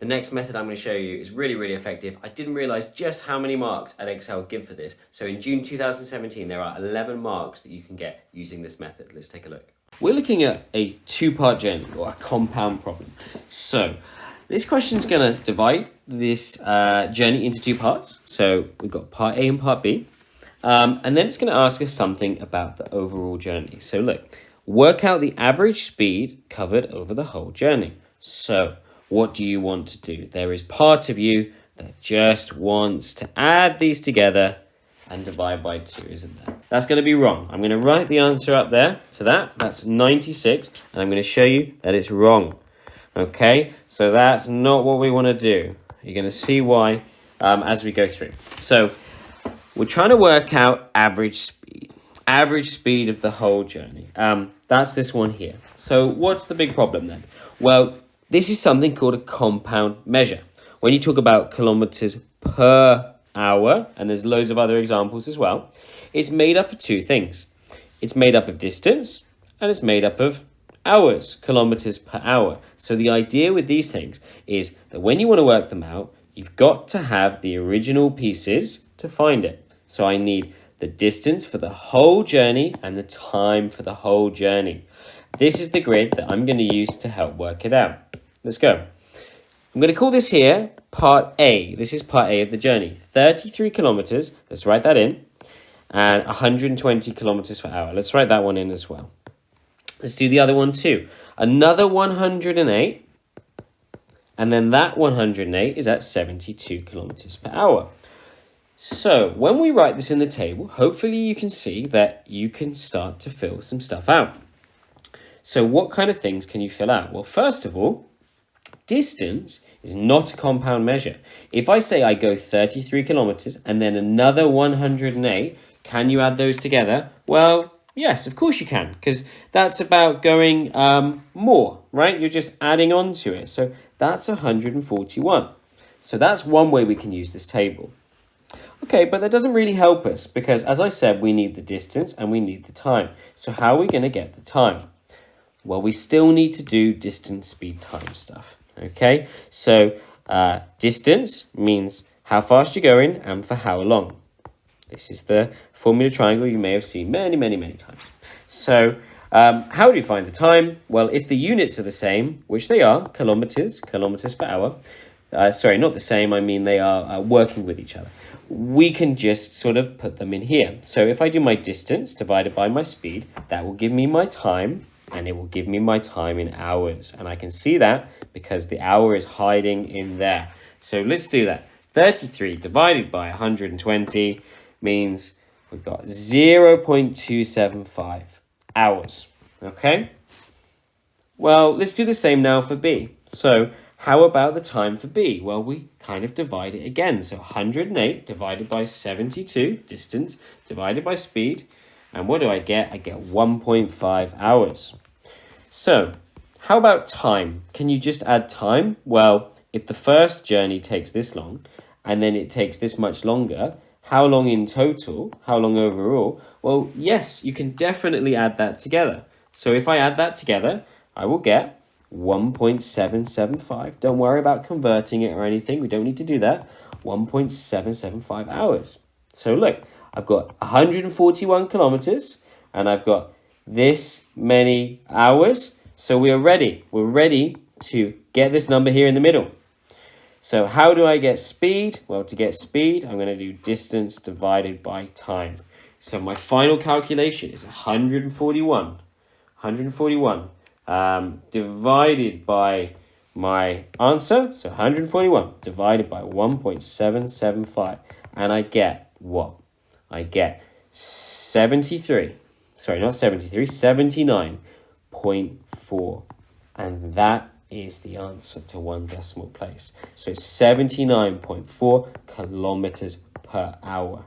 The next method I'm going to show you is really, really effective. I didn't realize just how many marks Edexcel give for this. So in June 2017, there are 11 marks that you can get using this method. Let's take a look. We're looking at a two-part journey or a compound problem. So this question is going to divide this journey into two parts. So we've got part A and part B. And then it's going to ask us something about the overall journey. So look, work out the average speed covered over the whole journey. So what do you want to do? There is part of you that just wants to add these together and divide by 2, isn't there? That's going to be wrong. I'm going to write the answer up there to that. That's 96, and I'm going to show you that it's wrong. Okay, so that's not what we want to do. You're going to see why as we go through. So we're trying to work out average speed of the whole journey. That's this one here. So what's the big problem then? Well, this is something called a compound measure. When you talk about kilometers per hour, and there's loads of other examples as well, it's made up of two things. It's made up of distance, and it's made up of hours, kilometers per hour. So the idea with these things is that when you want to work them out, you've got to have the original pieces to find it. So I need the distance for the whole journey and the time for the whole journey. This is the grid that I'm going to use to help work it out. Let's go. I'm going to call this here part A. This is part A of the journey. 33 kilometers. Let's write that in. And 120 kilometers per hour. Let's write that one in as well. Let's do the other one too. Another 108. And then that 108 is at 72 kilometers per hour. So when we write this in the table, hopefully you can see that you can start to fill some stuff out. So what kind of things can you fill out? Well, first of all, distance is not a compound measure. If I say I go 33 kilometers and then another 108, can you add those together? Well, yes, of course you can, because that's about going more, right? You're just adding on to it. So that's 141. So that's one way we can use this table. Okay, but that doesn't really help us because, as I said, we need the distance and we need the time. So how are we going to get the time? Well, we still need to do distance, speed, time stuff. Okay, so distance means how fast you're going and for how long. This is the formula triangle you may have seen many, many, many times. So how do you find the time? Well, if the units are the same, which they are, kilometers per hour. Sorry, not the same. I mean, they are working with each other. We can just sort of put them in here. So if I do my distance divided by my speed, that will give me my time. And it will give me my time in hours. And I can see that because the hour is hiding in there. So let's do that. 33 divided by 120 means we've got 0.275 hours. Okay? Well, let's do the same now for B. So how about the time for B? Well, we kind of divide it again. So 108 divided by 72, distance, divided by speed. And what do I get? I get 1.5 hours. So how about time? Can you just add time? Well, if the first journey takes this long and then it takes this much longer, how long in total? How long overall? Well, yes, you can definitely add that together. So if I add that together, I will get 1.775. Don't worry about converting it or anything. We don't need to do that. 1.775 hours. So look, I've got 141 kilometers and I've got this many hours. So we are ready. We're ready to get this number here in the middle. So how do I get speed? Well, to get speed, I'm going to do distance divided by time. So my final calculation is 141. 141 divided by my answer. So 141 divided by 1.775. And I get what? I get 79.4. And that is the answer to one decimal place. So 79.4 kilometers per hour.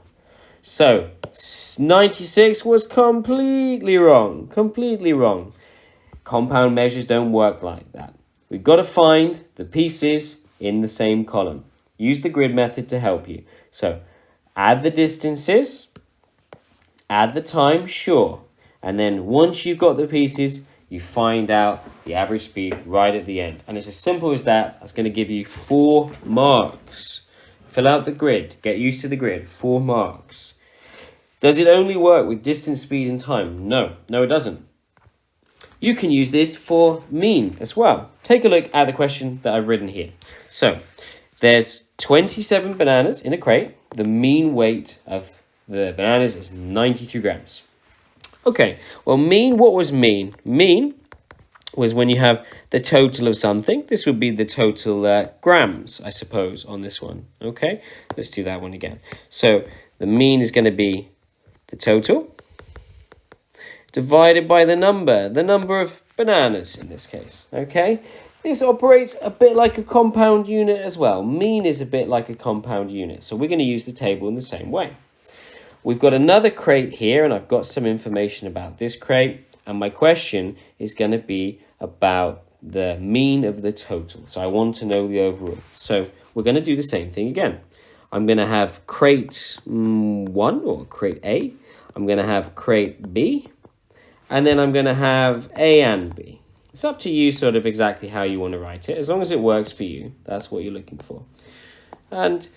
So 96 was completely wrong. Completely wrong. Compound measures don't work like that. We've got to find the pieces in the same column. Use the grid method to help you. So add the distances, add the time, sure. And then once you've got the pieces, you find out the average speed right at the end. And it's as simple as that. That's going to give you 4 marks. Fill out the grid. Get used to the grid. 4 marks. Does it only work with distance, speed, and time? No. No, it doesn't. You can use this for mean as well. Take a look at the question that I've written here. So, there's 27 bananas in a crate. The mean weight of the bananas is 93 grams. Okay, well, mean, what was mean? Mean was when you have the total of something. This would be the total grams, I suppose, on this one. Okay, let's do that one again. So, the mean is going to be the total divided by the number of bananas in this case, okay? This operates a bit like a compound unit as well. Mean is a bit like a compound unit, so we're going to use the table in the same way. We've got another crate here, and I've got some information about this crate, and my question is going to be about the mean of the total. So I want to know the overall. So we're going to do the same thing again. I'm going to have crate 1, or crate A. I'm going to have crate B. And then I'm going to have A and B. It's up to you sort of exactly how you want to write it. As long as it works for you, that's what you're looking for. And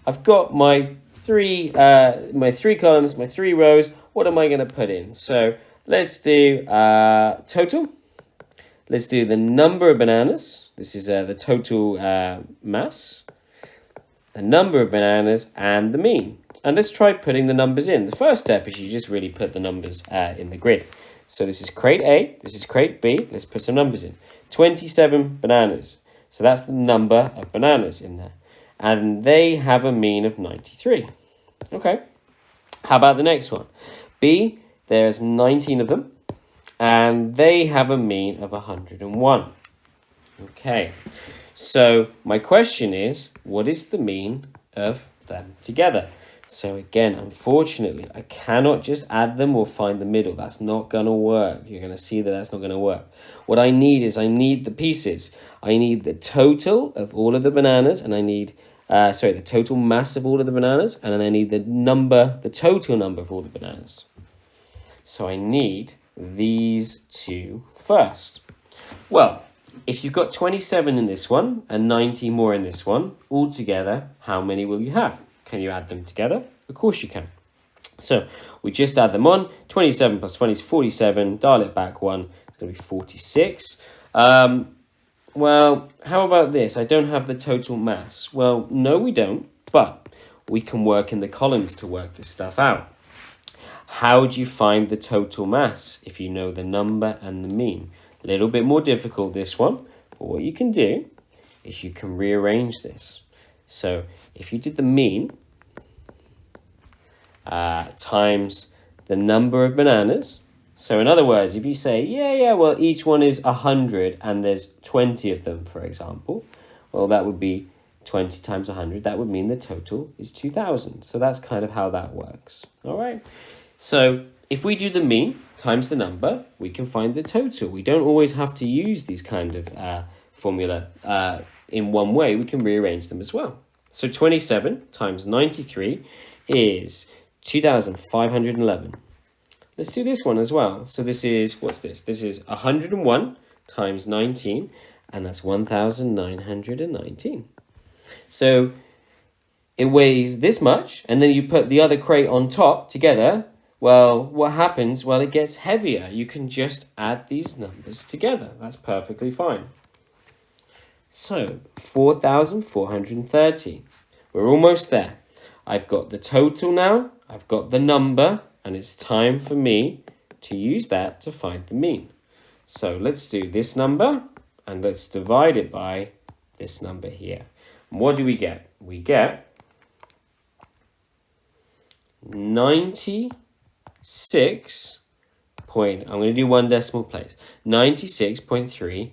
I've got my three columns, my 3 rows. What am I going to put in? So let's do total. Let's do the number of bananas. This is the total mass. The number of bananas and the mean. And let's try putting the numbers in. The first step is you just really put the numbers in the grid. So this is crate A, this is crate B. Let's put some numbers in. 27 bananas. So that's the number of bananas in there. And they have a mean of 93. Okay. How about the next one? B, there's 19 of them. And they have a mean of 101. Okay. So my question is, what is the mean of them together? So again, unfortunately, I cannot just add them or find the middle. That's not going to work. You're going to see that that's not going to work. What I need is the pieces. I need the total of all of the bananas, and I need, the total mass of all of the bananas, and then I need the total number of all the bananas. So I need these 2 first. Well, if you've got 27 in this one and 90 more in this one, altogether, how many will you have? Can you add them together? Of course you can. So we just add them on. 27 plus 20 is 47. Dial it back 1. It's going to be 46. Well, how about this? I don't have the total mass. Well, no, we don't. But we can work in the columns to work this stuff out. How do you find the total mass if you know the number and the mean? A little bit more difficult, this one. But what you can do is you can rearrange this. So if you did the mean times the number of bananas. So in other words, if you say, well, each one is 100 and there's 20 of them, for example, well, that would be 20 times 100. That would mean the total is 2,000. So that's kind of how that works. All right. So if we do the mean times the number, we can find the total. We don't always have to use these kind of formula in one way. We can rearrange them as well. So 27 times 93 is 2,511. Let's do this one as well. So this is, what's this? This is 101 times 19, and that's 1,919. So it weighs this much, and then you put the other crate on top together. Well, what happens? Well, it gets heavier. You can just add these numbers together. That's perfectly fine. So 4,430. We're almost there. I've got the total now. I've got the number, and it's time for me to use that to find the mean. So let's do this number, and let's divide it by this number here. And what do we get? We get 96 point, I'm going to do 1 decimal place, 96.3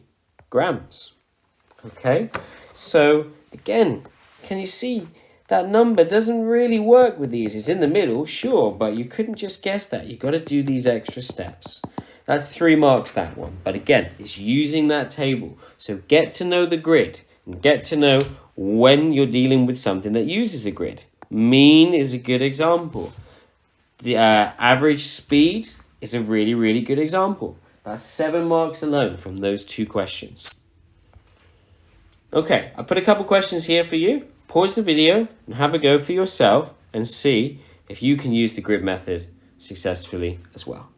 grams. Okay, so again, can you see that number doesn't really work with these? It's in the middle, sure, but you couldn't just guess that. You've got to do these extra steps. That's 3 marks, that one. But again, it's using that table. So get to know the grid and get to know when you're dealing with something that uses a grid. Mean is a good example. The average speed is a really, really good example. That's 7 marks alone from those 2 questions. Okay, I put a couple questions here for you. Pause the video and have a go for yourself and see if you can use the grid method successfully as well.